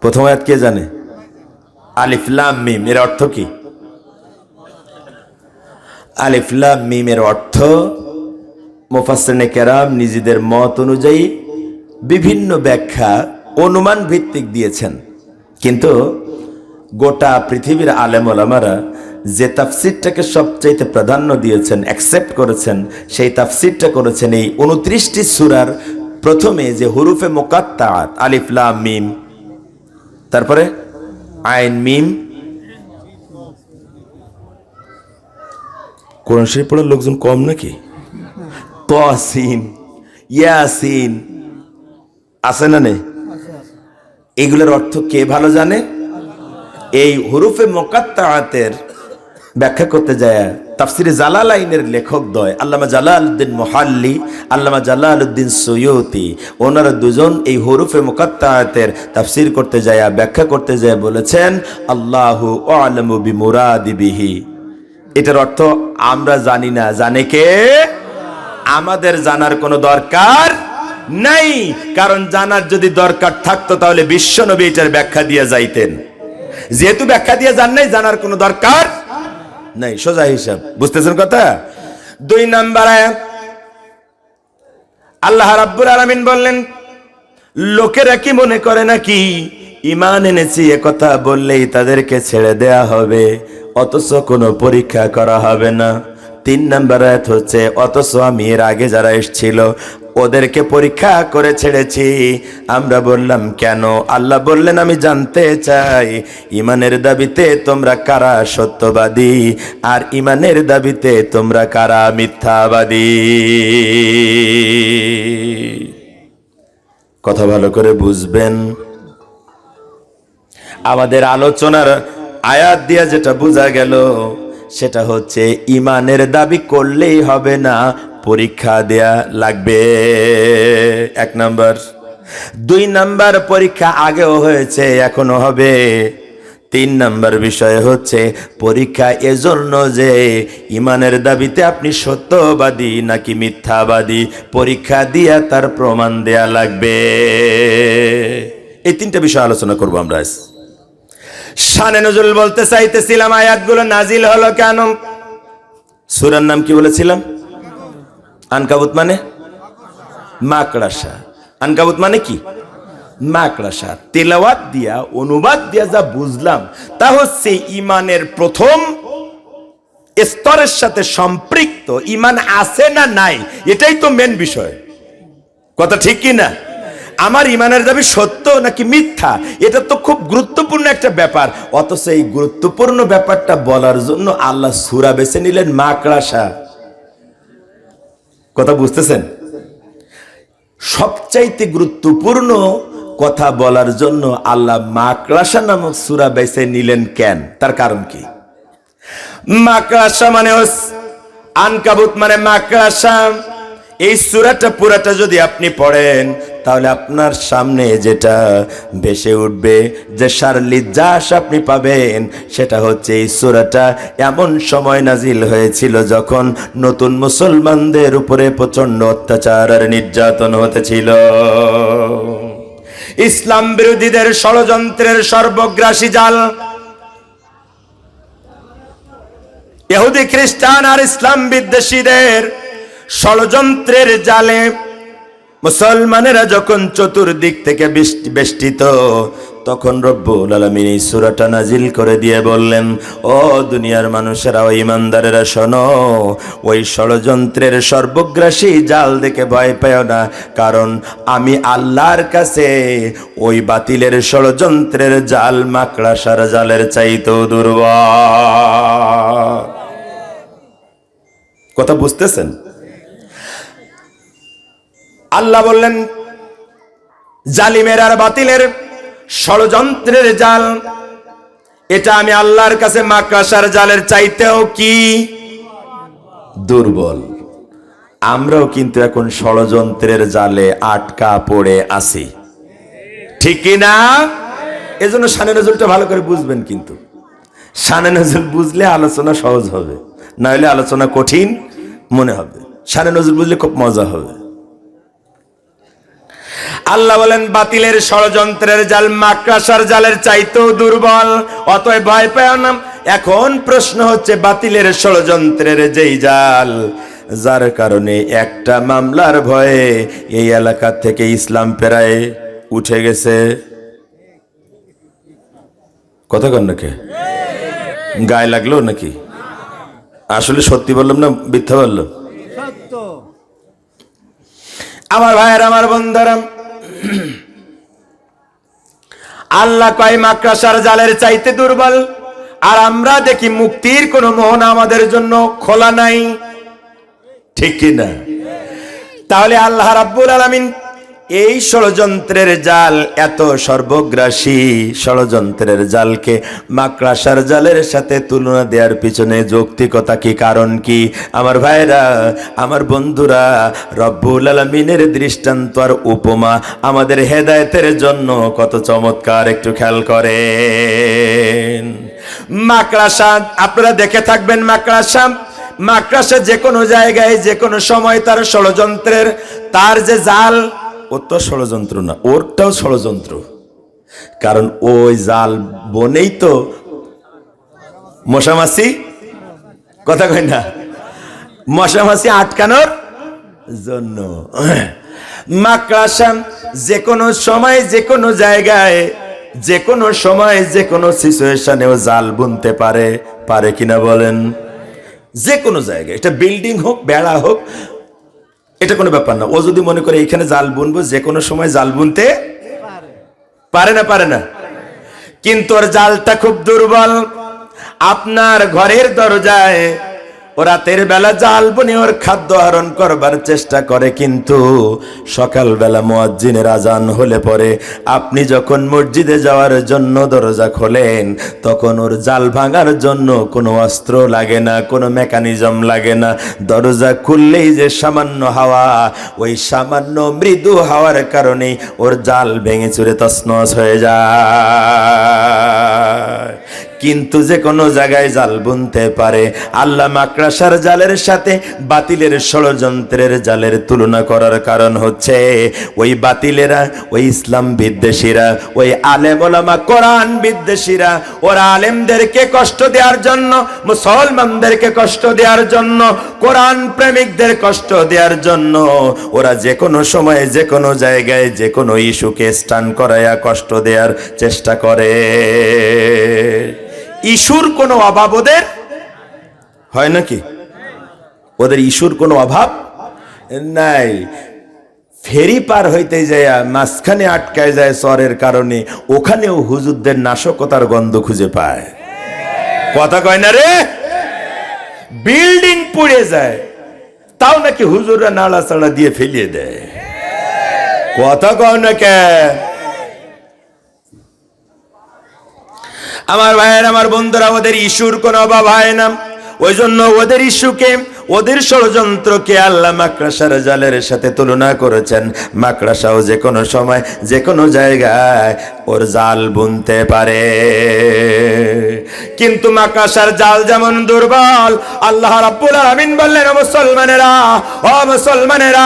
প্রথম আয়াত কে জানে? আলিফ লাম মিম এর অর্থ কি? আলিফ লাম মিম এর অর্থ মুফাসসিরিনে কেরাম নিজেদের মত অনুযায়ী বিভিন্ন ব্যাখ্যা অনুমান ভিত্তিক দিয়েছেন, কিন্তু গোটা পৃথিবীর আলেম ওলামারা যে তাফসিরটাকে সবচাইতে প্রাধান্য দিয়েছেন, অ্যাকসেপ্ট করেছেন, সেই তাফসিরটা করেছেন এই 29টি সূরার প্রথমে যে হুরুফে মুকাত্তাআত আলিফ লাম মিম, তারপরে আইন মিম। কোরআন শরীফ পড়ার লোকজন কম নাকি? তাসিন, ইয়াসিন আছে না নেই? এগুলোর অর্থ কে ভালো জানে? এই হুরুফে মুকাত্তাআতের ব্যাখ্যা করতে যায় তাফসিরে জালালাইনের লেখকদ্বয় আল্লামা জালালউদ্দিন মুহাল্লি, আল্লামা জালালউদ্দিন সুয়ুতি, ওনারা দুজন এই হুরুফে মুকাত্তাআতের তাফসির করতে যায়, ব্যাখ্যা করতে যায় বলেছেন আল্লাহু আ'লামু বিমুরাদি বিহি। এটার অর্থ আমরা জানি না, জানে কে? আমাদের জানার কোনো দরকার নাই, কারণ জানার যদি দরকার থাকতো তাহলে বিশ্বনবী এটার ব্যাখ্যা দিয়ে যাইতেন। যেহেতু ব্যাখ্যা দিয়ে জান নাই, জানার কোনো দরকার নাই, সোজা হিসাব। বুঝতেছেন কথা? 2 নাম্বার আয়াত আল্লাহ রাব্বুল আলামিন বললেন, লোকেরা কি মনে করে নাকি ঈমান এনেছি এ কথা বললেই তাদেরকে ছেড়ে দেয়া হবে, অথচ কোনো পরীক্ষা করা হবে না। 3 নাম্বার আয়াত হচ্ছে, অথচ আমি এর আগে যারা এসেছিল ওদেরকে পরীক্ষা করে ছেড়েছি। আমরা বললাম কেন? আল্লাহ বললেন, আমি জানতে চাই ঈমানের দাবিতে তোমরা কারা সত্যবাদী, আর ঈমানের দাবিতে তোমরা কারা মিথ্যাবাদী। কথা ভালো করে বুঝবেন। আমাদের আলোচনার আয়াত দিয়ে যেটা বোঝা গেল সেটা হচ্ছে ঈমানের দাবি করলেই হবে না, পরীক্ষা দেয়া লাগবে। 1 নাম্বার। 2 নাম্বার, পরীক্ষা আগেও হয়েছে, এখনো হবে। 3 নাম্বার বিষয় হচ্ছে পরীক্ষা এজন্য যে ঈমানের দাবিতে আপনি সত্যবাদী নাকি মিথ্যাবাদী, পরীক্ষা দিয়া তার প্রমাণ দেয়া লাগবে। এই 3টা বিষয় আলোচনা করব আমরা আজ। শানে নজুল বলতে চাইতেছিলাম, আয়াতগুলো নাজিল হলো কেন? সূরার নাম কি বলেছিলাম? আনকাবুত মানে মাকড়াসা। আনকাবুত মানে কি? মাকড়াসা। তেলাওয়াত দিয়া, অনুবাদ দিয়া যা বুঝলাম তা হচ্ছে ঈমানের প্রথম স্তরের সাথে সম্পৃক্ত। ঈমান আছে না নাই, এটাই তো মেন বিষয়। কথা ঠিক কি না? আমার ঈমানের দাবি সত্য নাকি মিথ্যা, এটা তো খুব গুরুত্বপূর্ণ একটা ব্যাপার। অথচ এই গুরুত্বপূর্ণ ব্যাপারটা বলার জন্য আল্লাহ সূরা বেছে নিলেন মাকড়াসা। কথা বুঝতেছেন? সবচাইতে গুরুত্বপূর্ণ কথা বলার জন্য আল্লাহ মাকড়াসা নামক সূরা বেছে নিলেন কেন? তার কারণ কি? মাকড়াসা মানে আনকাবুত মানে মাকড়াসা। এই সূরাটা পুরাটা যদি আপনি পড়েন তাহলে আপনার সামনে যেটা ভেসে উঠবে, যে সারলিজ্জাস আপনি পাবেন, সেটা হচ্ছে এই সূরাটা এমন সময় নাজিল হয়েছিল যখন নতুন মুসলমানদের উপরে প্রচন্ড অত্যাচার আর নির্যাতন হতেছিল। ইসলাম বিরোধীদের ষড়যন্ত্রের সর্বগ্রাসী জাল, ইহুদি খ্রিস্টান আর ইসলাম বিদ্বেষীদের ষড়যন্ত্রের জালে মুসলমানেরা যখন চতুর্দিক থেকে বেষ্টিত, তখন রব্বুল আলামিন এই সূরাটা নাজিল করে দিয়ে বললেন, ও দুনিয়ার মানুষেরা, ও ঈমানদারেরা, শোনো, ওই ষড়যন্ত্রের সর্বগ্রাসী জাল দেখে ভয় পেও না, কারণ আমি আল্লাহর কাছে ওই বাতিলের ষড়যন্ত্রের জাল মাকড়াসার জালের চাইতেও দুর্বল। কথা বুঝতেছেন? আল্লাহ বললেন, জালিমের আর বাতিলের ষড়যন্ত্রের জাল, এটা আমি আল্লাহর কাছে মাকড়াসার জালের চাইতেও কি দুর্বল। আমরাও কিন্তু এখন ষড়যন্ত্রের জালে আটকা পড়ে আছি, ঠিক কি না? এজন্য শানে নজরুলটা ভালো করে বুঝবেন। কিন্তু শানে নজরুল বুঝলে আলোচনা সহজ হবে, না হলে আলোচনা কঠিন মনে হবে। শানে নজরুল বুঝলে খুব মজা হবে। আল্লাহ বলেন বাতিলের ষড়যন্ত্রের জাল মাকড়াসার জালের চাইতেও দুর্বল, অতএব ভয় পেও না। এখন প্রশ্ন হচ্ছে বাতিলের ষড়যন্ত্রের যেই জাল, যার কারণে একটা মামলার ভয়ে এই এলাকা থেকে ইসলাম প্রায় উঠে গেছে। কথা কন নাকি? গায়ে লাগলো নাকি? আসলে সত্যি বললাম না মিথ্যা বললাম? আমার ভাইয়ের, আমার বন্ধুরা, আল্লাহ কয় মাকড়াসার জালের চাইতে দুর্বল, আর আমরা দেখি মুক্তির কোন মোহনা আমাদের জন্য খোলা নাই, ঠিক কি না? তাহলে আল্লাহ রাব্বুল আলামিন এই ষড়যন্ত্রের জাল, এত সর্বগ্রাসী ষড়যন্ত্রের জালকে মাকড়াসার জালের সাথে তুলনা দেওয়ার পিছনে যৌক্তিকতা কি, কারণ কি? আমার ভাইরা, আমার বন্ধুরা, রব্বুল আলামিনের দৃষ্টান্ত আর উপমা আমাদের হেদায়েতের জন্য কত চমৎকার, একটু খেয়াল করেন। মাকড়াসা আপনারা দেখে থাকবেন, মাকড়াসা যে কোনো জায়গায় যে কোনো সময় তার ষড়যন্ত্রের, তার যে জাল, ওর তো ষড়যন্ত্র না, ওরটাও ষড়যন্ত্র। কারণ ওই জাল বনেই তো মশামাছি, কথা কই না, মশামাছি আটকানোর জন্য। মাকড়াসা যে কোনো সময় যে কোনো জায়গায় যে কোনো সময় যে কোনো সিচুয়েশনেও জাল বুনতে পারে, পারে কিনা বলেন? যে কোনো জায়গায়, এটা বিল্ডিং হোক, বেড়া হোক, এটা কোনো ব্যাপার না। ও যদি মনে করে এখানে জাল বুনবো, যে কোনো সময় জাল বুনতে পারে না, পারে না। কিন্তু ওর জালটা খুব দুর্বল। আপনার ঘরের দরজায় ও রাতের বেলা জাল বুনে ওর খাদ্য আহরণ করবার চেষ্টা করে, কিন্তু সকালবেলা মুয়াজ্জিনের আজান হলে পরে আপনি যখন মসজিদে যাওয়ার জন্য দরজা খোলেন, তখন ওর জাল ভাঙার জন্য কোনো অস্ত্র লাগে না, কোনো মেকানিজম লাগে না। দরজা খুললেই যে সামান্য হাওয়া, ওই সামান্য মৃদু হাওয়ার কারণে ওর জাল ভেঙে চুরে তছনছ হয়ে যায়। কিন্তু যে কোনো জায়গায় জাল বুনতে পারে। আল্লাহ মাকড়াসার জালের সাথে বাতিলের ষড়যন্ত্রের জালের তুলনা করার কারণ হচ্ছে, ওই বাতিলেরা, ওই ইসলাম বিদ্বেষীরা, ওই আলেম ওলামা কোরআন বিদ্বেষীরা, ওরা আলেমদেরকে কষ্ট দেওয়ার জন্য, মুসলমানদেরকে কষ্ট দেওয়ার জন্য, কোরআন প্রেমিকদের কষ্ট দেওয়ার জন্য ওরা যে কোনো সময়ে যে কোনো জায়গায় যে কোনো ইস্যুকে স্টান করাইয়া কষ্ট দেওয়ার চেষ্টা করে। ইস্যুর কোনো অভাব ওদের হয় নাকি? ওদের ইস্যুর কোনো অভাব নাই। ফেরি পার হইতে যায় মাঝখানে আটকায় যায় চরের কারণে, ওখানেও হুজুরদের নাশকতার গন্ধ খুঁজে পায়। কথা কয় না রে? বিল্ডিং পুড়ে যায়, তাও নাকি হুজুররা নাড়াচাড়া দিয়ে ফেলিয়ে দেয়। কথা কয় না কে? আমার ভাইয়ের, আমার বন্ধুরা, ওদের ইস্যুর কোনো অভাব হয় না। ওই জন্য ওদের ইস্যুকে, ওদের ষড়যন্ত্রকে আল্লাহ মাকড়াসার জালের সাথে তুলনা করেছেন। মাকড়াসাও যে কোনো সময় যে কোনো জায়গায় ওর জাল বুনতে পারে, কিন্তু মাকড়াসার জাল যেমন দুর্বল, আল্লাহ রাব্বুল আলামিন বললেন, ও মুসলমানেরা, ও মুসলমানেরা,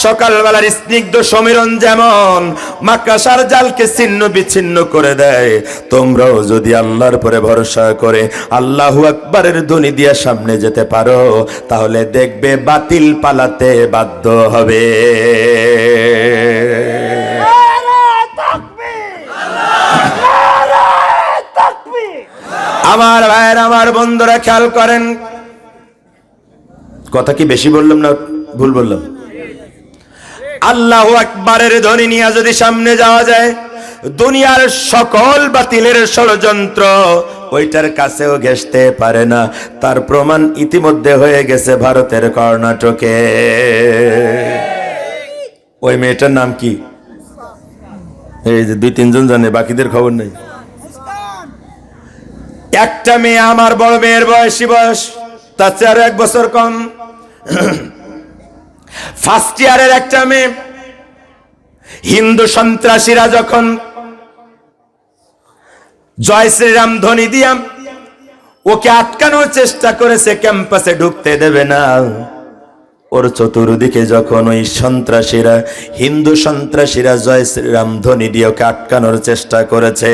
সকালবেলার স্নিগ্ধ সমীরণ যেমন মাকড়াসার জালকে ছিন্ন বিচ্ছিন্ন করে দেয়, তোমরাও যদি আল্লাহর পরে ভরসা করে আল্লাহু আকবারের ধ্বনি দিয়ে সামনে যেতে পারো, তাহলে দেখবে বাতিল পালাতে বাধ্য হবে। আমার ভাইয়ের, আমার বন্ধুরা, খেয়াল করেন, কথা কি বেশি বললাম না ভুল বললাম? আল্লাহু আকবারের ধ্বনি নিয়ে যদি সামনে যাওয়া যায়, দুনিয়ার সকল বাতিলের ষড়যন্ত্র ওইটার কাছেও ঘেঁষতে পারে না। তার প্রমাণ ইতিমধ্যে হয়ে গেছে ভারতের কর্ণাটকে। ওই মেয়েটার নাম কি? এই যে 2-3 জন জানে, বাকিদের খবর নেই। একটা মেয়ে, আমার বড় মেয়ের বয়স, তার চেয়ে আরো 1 বছর কম, ফার্স্ট ইয়ারের একটা মেয়ে। হিন্দু সন্ত্রাসীরা যখন জয় শ্রীরাম ধ্বনি দিয়া ওকে আটকানোর চেষ্টা করেছে, ক্যাম্পাসে ঢুকতে দেবে না, ওর চতুর্দিকে যখন ওই সন্ত্রাসীরা, হিন্দু সন্ত্রাসীরা জয় শ্রীরাম ধ্বনি দিয়ে ওকে আটকানোর চেষ্টা করেছে,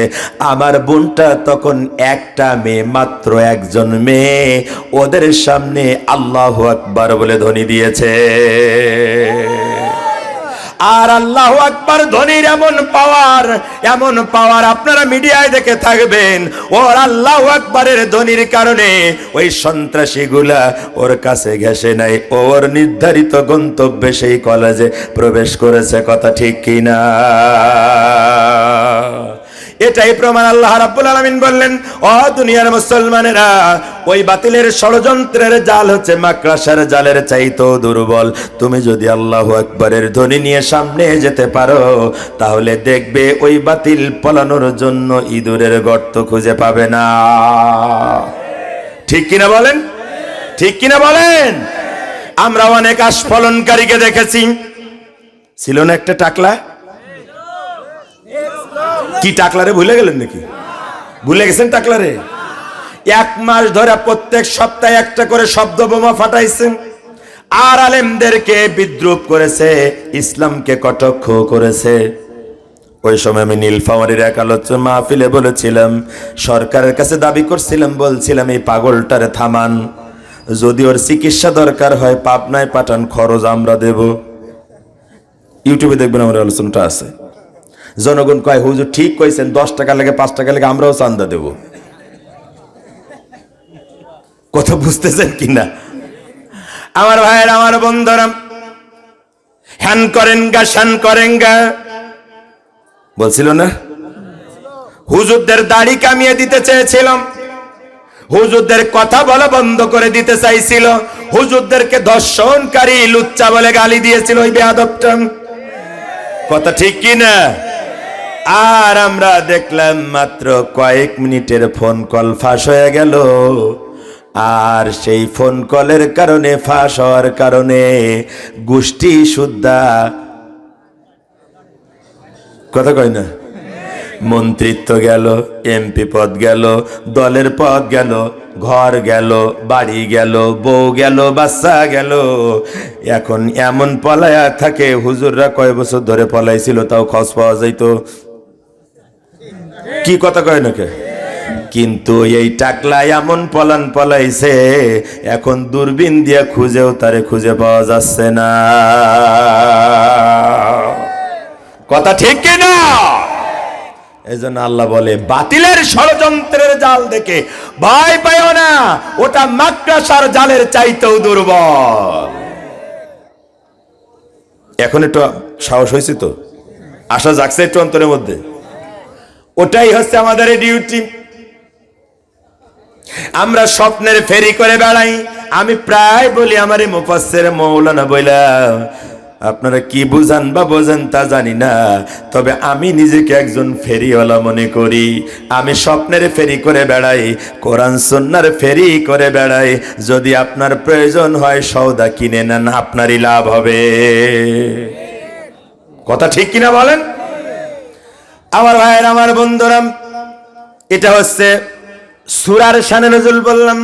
আমার বোনটা তখন একটা মেয়ে, মাত্র একজন মেয়ে, ওদের সামনে আল্লাহু আকবার বলে ধ্বনি দিয়েছে। আর আল্লাহু আকবার ধ্বনির এমন পাওয়ার আপনারা মিডিয়ায় দেখে থাকবেন। ওর আল্লাহু আকবারের ধ্বনির কারণে ওই সন্ত্রাসীগুলা ওর কাছে ঘেঁষে নাই, ওর নির্ধারিত গন্তব্যে সেই কলেজে প্রবেশ করেছে। কথা ঠিক কিনা? এটাই প্রমাণ। আল্লাহ রাব্বুল আলামিন বললেন, ও দুনিয়ার মুসলমানেরা, ওই বাতিলের ষড়যন্ত্রের জাল হচ্ছে মাকড়াসার জালের চাইতেও দুর্বল। তুমি যদি আল্লাহু আকবারের ধ্বনি নিয়ে সামনে যেতে পারো, তাহলে দেখবে ওই বাতিল পলানোর জন্য ইঁদুরের গর্ত খুঁজে পাবে না। ঠিক কিনা বলেন? ঠিক কিনা বলেন? আমরা অনেক আস্ফলনকারীকে দেখেছি। ছিল না একটা টাকলা? কি টাকলারে ভুলে গেলেন নাকি? ভুলে গেছেন টাকলারে? 1 মাস ধরে প্রত্যেক সপ্তাহে একটা করে শব্দ বোমা ফাটাইছেন, আর আলেমদেরকে বিদ্রুপ করেছে, ইসলামকে কটাক্ষ করেছে। ওই সময় আমি নীলফামারীর এক আলোচনা মাহফিলে বলেছিলাম, সরকারের কাছে দাবি করছিলাম, বলছিলাম এই পাগলটারে থামান, যদি ওর চিকিৎসা দরকার হয় পাবনায় পাঠান, খরচ আমরা দেব। ইউটিউবে দেখবেন আমার আলোচনাটা আছে। জনগণ কয়, হুজুর ঠিক কইছেন, 10 টাকা লাগে 5 টাকা লাগে আমরাও চান্দা দেব। কথা বুঝতেছেন কিনা আমার ভাইয়ের, আমার বন্ধুরা? হ্যান করেন গা, শান করেন গা বলছিল না? হুজুরদের দাড়ি কামিয়ে দিতে চেয়েছিলাম, হুজুরদের কথা বলা বন্ধ করে দিতে চাইছিল, হুজুরদেরকে ধর্ষণকারী লুচ্চা বলে গালি দিয়েছিল ওই বেয়াদবটা। কথা ঠিক কিনা? আর আমরা দেখলাম মাত্র কয়েক মিনিটের ফোন কল ফাঁস হয়ে গেল। আর সেই ফোন কলের কারণে, ফাঁস হওয়ার কারণে গোষ্ঠী সুদ্ধা, কথা কয় না, মন্ত্রিত্ব গেল, এমপি পদ গেল, দলের পদ গেল, ঘর গেল, বাড়ি গেল, বউ গেল, বাচ্চা গেল। এখন এমন পলায়া থাকে, হুজুররা কয় বছর ধরে পলাইছিল তাও খোঁজ পাওয়া যাইতো। কি কথা কয় না কে? কিন্তু এই টাকলা এমন পলান পলাইছে, এখন দূরবীন দিয়ে খুঁজেও তারে খুঁজে পাওয়া যাচ্ছে না। কথা ঠিক কিনা? এজন্য আল্লাহ বলে, বাতিলের ষড়যন্ত্রের জাল দেখে ভয় পাইও না, ওটা মাকড়াসার জালের চাইতেও দুর্বল। এখন একটু সাহস হয়েছে তো, আশা জাগছে একটু অন্তরের মধ্যে। ওটাই হচ্ছে আমাদের ডিউটি। আমরা স্বপ্নের ফেরি করে বেড়াই। আমি প্রায় বলি, আমারে মুফাসসির মাওলানা বইলা, আপনারা কি বুঝান বা বোঝেন তা জানি না, তবে আমি নিজেকে একজন ফেরিওয়ালা মনে করি। আমি স্বপ্নের ফেরি করে বেড়াই, কোরআন সুন্নাহর ফেরি করে বেড়াই। যদি আপনার প্রয়োজন হয় সওদা কিনে নেন, আপনারই লাভ হবে। কথা ঠিক কিনা বলেন আমার ভাইয়ের, আমার বন্ধুরা? এটা হচ্ছে সূরার শানে নজুল বললাম।